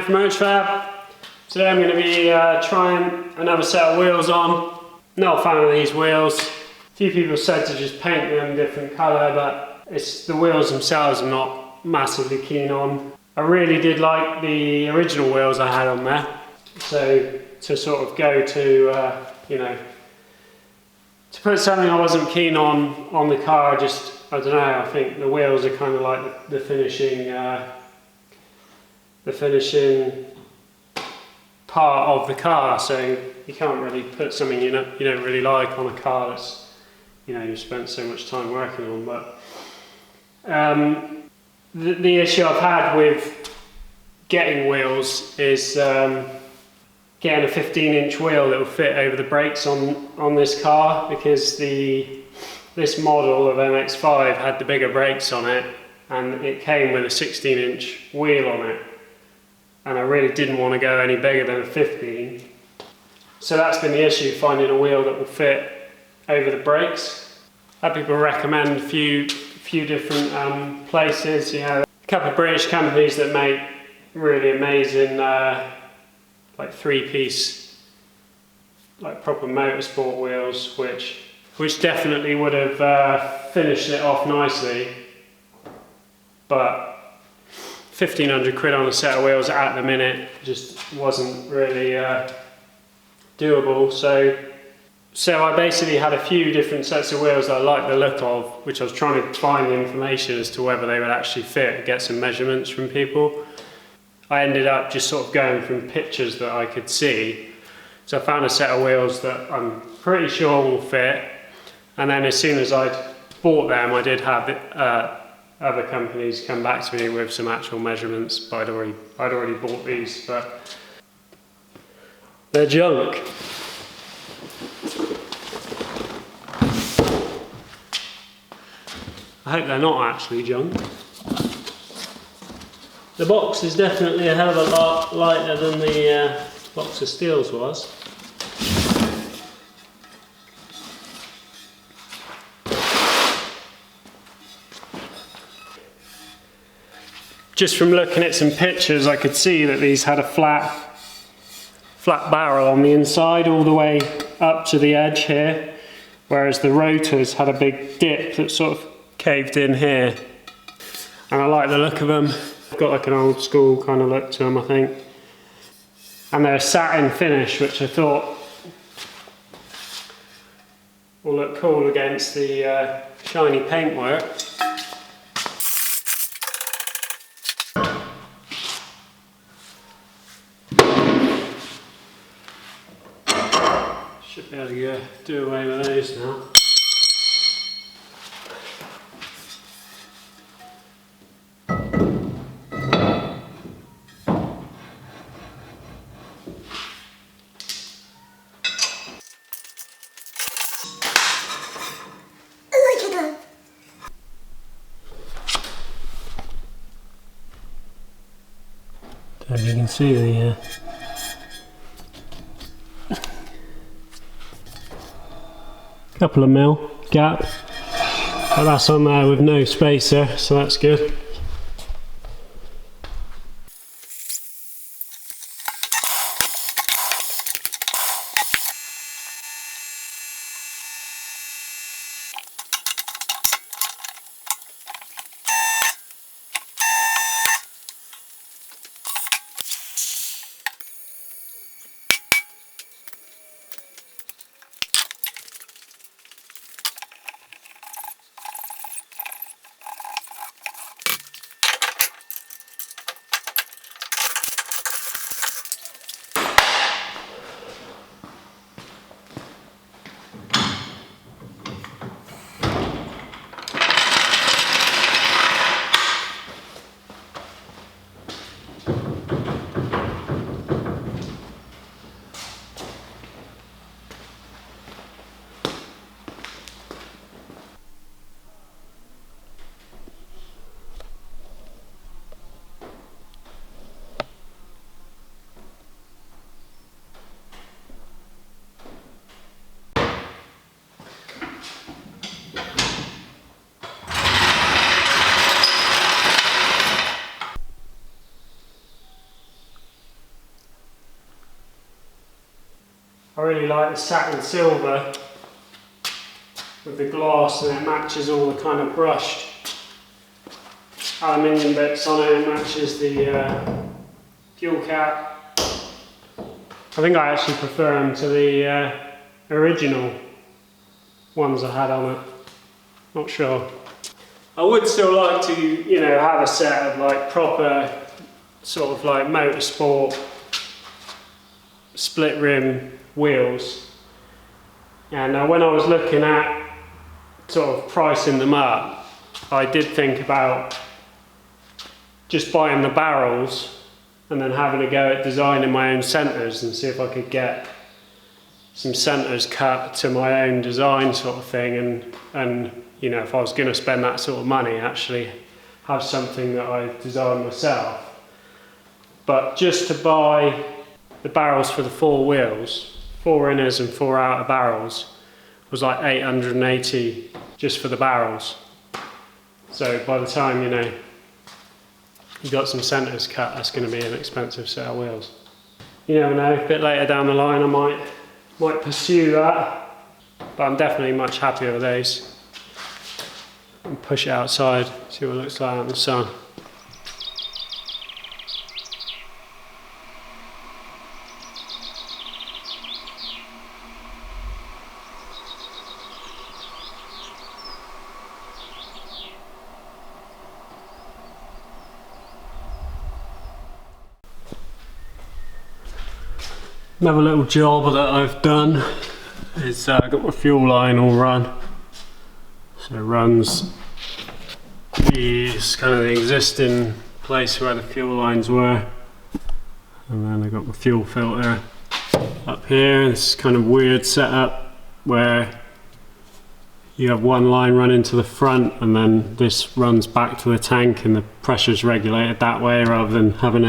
from Urchfab. Today I'm going to be trying another set of wheels on. Not a fan of these wheels. A few people said to just paint them different colour, but it's the wheels themselves I'm not massively keen on. I really did like the original wheels I had on there. So to sort of go to, you know, to put something I wasn't keen on the car, I don't know, I think the wheels are kind of like the finishing part of the car, so you can't really put something you don't really like on a car that's, you know, you've spent so much time working on. But the issue I've had with getting wheels is getting a 15-inch wheel that will fit over the brakes on this car, because this model of MX-5 had the bigger brakes on it, and it came with a 16-inch wheel on it, and I really didn't want to go any bigger than a 15. So that's been the issue, finding a wheel that will fit over the brakes. I've had people recommend a few different places. You know, a couple of British companies that make really amazing like three-piece, like proper motorsport wheels, which definitely would have finished it off nicely, but 1,500 quid on a set of wheels at the minute just wasn't really doable. So I basically had a few different sets of wheels that I liked the look of, which I was trying to find the information as to whether they would actually fit and get some measurements from people. I ended up just sort of going from pictures that I could see. So I found a set of wheels that I'm pretty sure will fit, and then as soon as I'd bought them, I did have other companies come back to me with some actual measurements, but I'd already bought these, but they're junk. I hope they're not actually junk. The box is definitely a hell of a lot lighter than the box of steels was. Just from looking at some pictures, I could see that these had a flat barrel on the inside all the way up to the edge here, whereas the rotors had a big dip that sort of caved in here. And I like the look of them. They've got like an old school kind of look to them, I think. And they're a satin finish, which I thought will look cool against the shiny paintwork. Should be able to do away with those now. As you can see, the couple of mil gap, but that's on there with no spacer, so that's good. I really like the satin silver with the gloss, and it matches all the kind of brushed aluminium bits on it. It matches the fuel cap. I think I actually prefer them to the original ones I had on it. Not sure. I would still like to, you know, have a set of like proper sort of like motorsport split rim wheels. And when I was looking at sort of pricing them up, I did think about just buying the barrels and then having a go at designing my own centres and see if I could get some centres cut to my own design sort of thing, and you know, if I was going to spend that sort of money, actually have something that I designed myself. But just to buy the barrels for the 4 wheels, 4 inners and 4 outer barrels, was like $880 just for the barrels. So by the time, you know, you got some centres cut, that's going to be an expensive set of wheels. You never know, a bit later down the line I might pursue that, but I'm definitely much happier with those. And push it outside, see what it looks like in the sun. Another little job that I've done is I got my fuel line all run. So it runs kind of the existing place where the fuel lines were, and then I got my fuel filter up here. This kind of weird setup where you have one line running to the front and then this runs back to the tank, and the pressure's regulated that way rather than having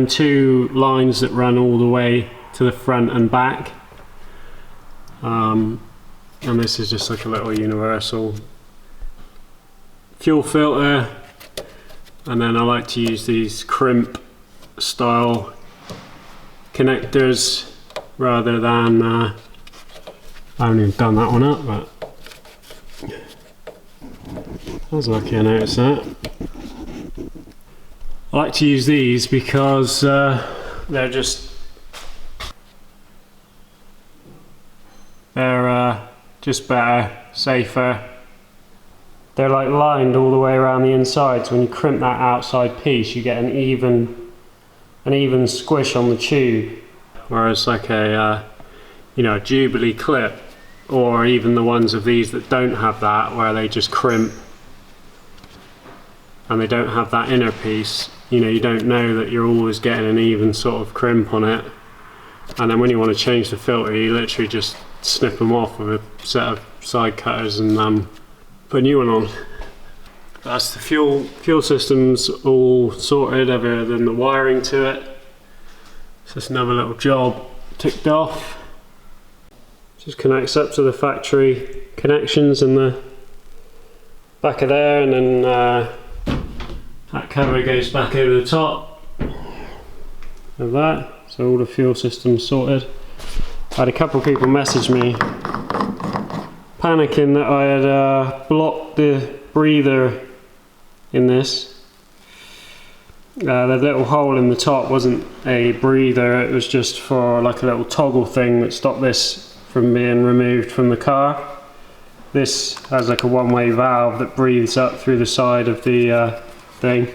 2 lines that run all the way to the front and back. And this is just like a little universal fuel filter, and then I like to use these crimp style connectors rather than I haven't even done that one up, but I was lucky I noticed that. I like to use these because they're just better, safer. They're like lined all the way around the inside, so when you crimp that outside piece you get an even squish on the tube, whereas like a a Jubilee clip, or even the ones of these that don't have that, where they just crimp and they don't have that inner piece, you don't know that you're always getting an even sort of crimp on it. And then when you want to change the filter, you literally just snip them off with a set of side cutters and put a new one on. That's the fuel system's all sorted other than the wiring to it. So that's another little job ticked off. Just connects up to the factory connections in the back of there, and then that cover goes back over the top of that. So all the fuel system's sorted. I had a couple of people message me panicking that I had blocked the breather in this. The little hole in the top wasn't a breather, it was just for like a little toggle thing that stopped this from being removed from the car. This has like a one-way valve that breathes up through the side of the thing.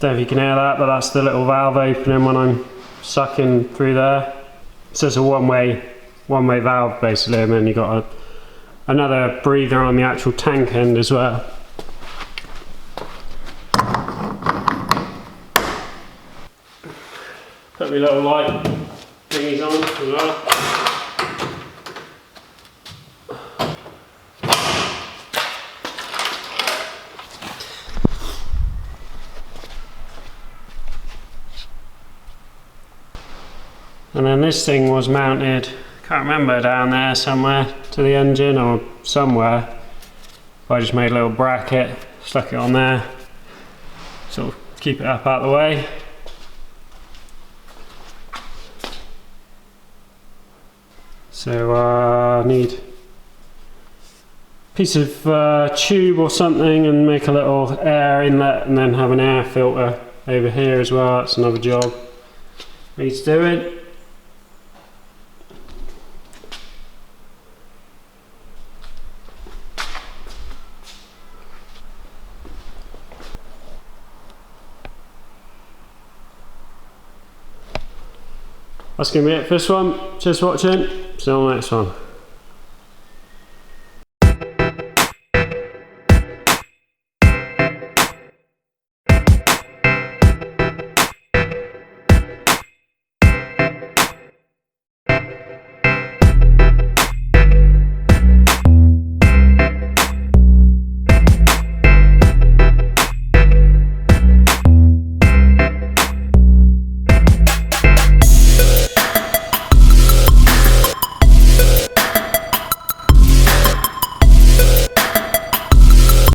Don't know if you can hear that, but that's the little valve opening when I'm sucking through there. So it's a one-way valve basically, and then you've got another breather on the actual tank end as well. Put my little light thingies on as well. And then this thing was mounted, can't remember, down there somewhere to the engine or somewhere. I just made a little bracket stuck it on there, sort of keep it up out of the way. So I need a piece of tube or something and make a little air inlet, and then have an air filter over here as well. That's another job needs doing. That's going to be it for this one. Cheers for watching. See you on the next one.